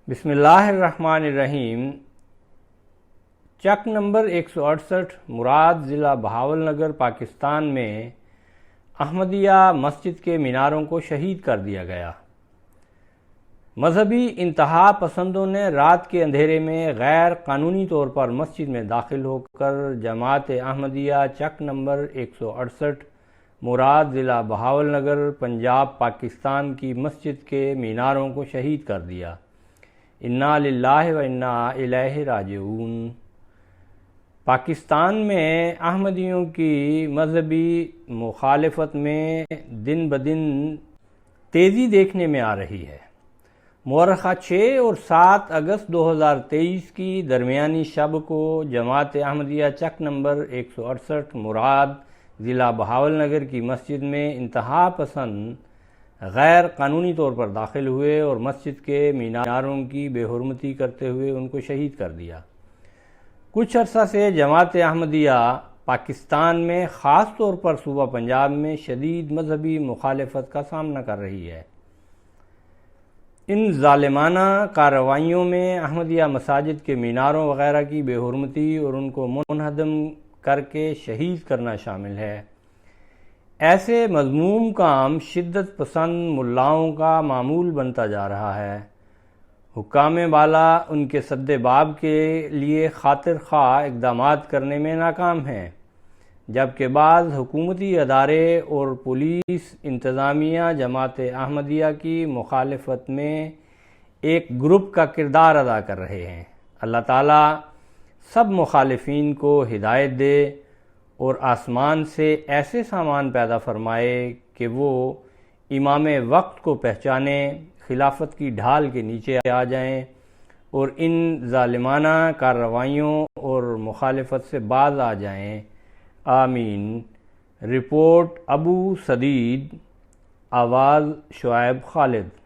بسم اللہ الرحمن الرحیم۔ چک نمبر 168 مراد ضلع بہاول نگر پاکستان میں احمدیہ مسجد کے میناروں کو شہید کر دیا گیا۔ مذہبی انتہا پسندوں نے رات کے اندھیرے میں غیر قانونی طور پر مسجد میں داخل ہو کر جماعت احمدیہ چک نمبر 168 مراد ضلع بہاول نگر پنجاب پاکستان کی مسجد کے میناروں کو شہید کر دیا۔ انا للہ و انا الیہ راجعون۔ پاکستان میں احمدیوں کی مذہبی مخالفت میں دن بدن تیزی دیکھنے میں آ رہی ہے۔ مورخہ 6 اور 7 اگست 2023 کی درمیانی شب کو جماعت احمدیہ چک نمبر 168 مراد ضلع بہاول نگر کی مسجد میں انتہا پسند غیر قانونی طور پر داخل ہوئے اور مسجد کے میناروں کی بے حرمتی کرتے ہوئے ان کو شہید کر دیا۔ کچھ عرصہ سے جماعت احمدیہ پاکستان میں خاص طور پر صوبہ پنجاب میں شدید مذہبی مخالفت کا سامنا کر رہی ہے۔ ان ظالمانہ کارروائیوں میں احمدیہ مساجد کے میناروں وغیرہ کی بے حرمتی اور ان کو منہدم کر کے شہید کرنا شامل ہے۔ ایسے مذموم کام شدت پسند ملاؤں کا معمول بنتا جا رہا ہے۔ حکام بالا ان کے سد باب کے لیے خاطر خواہ اقدامات کرنے میں ناکام ہیں، جبکہ بعض حکومتی ادارے اور پولیس انتظامیہ جماعت احمدیہ کی مخالفت میں ایک گروپ کا کردار ادا کر رہے ہیں۔ اللہ تعالیٰ سب مخالفین کو ہدایت دے اور آسمان سے ایسے سامان پیدا فرمائے کہ وہ امام وقت کو پہچانیں، خلافت کی ڈھال کے نیچے آ جائیں اور ان ظالمانہ کارروائیوں اور مخالفت سے باز آ جائیں۔ آمین۔ رپورٹ ابو سدید، آواز شعیب خالد۔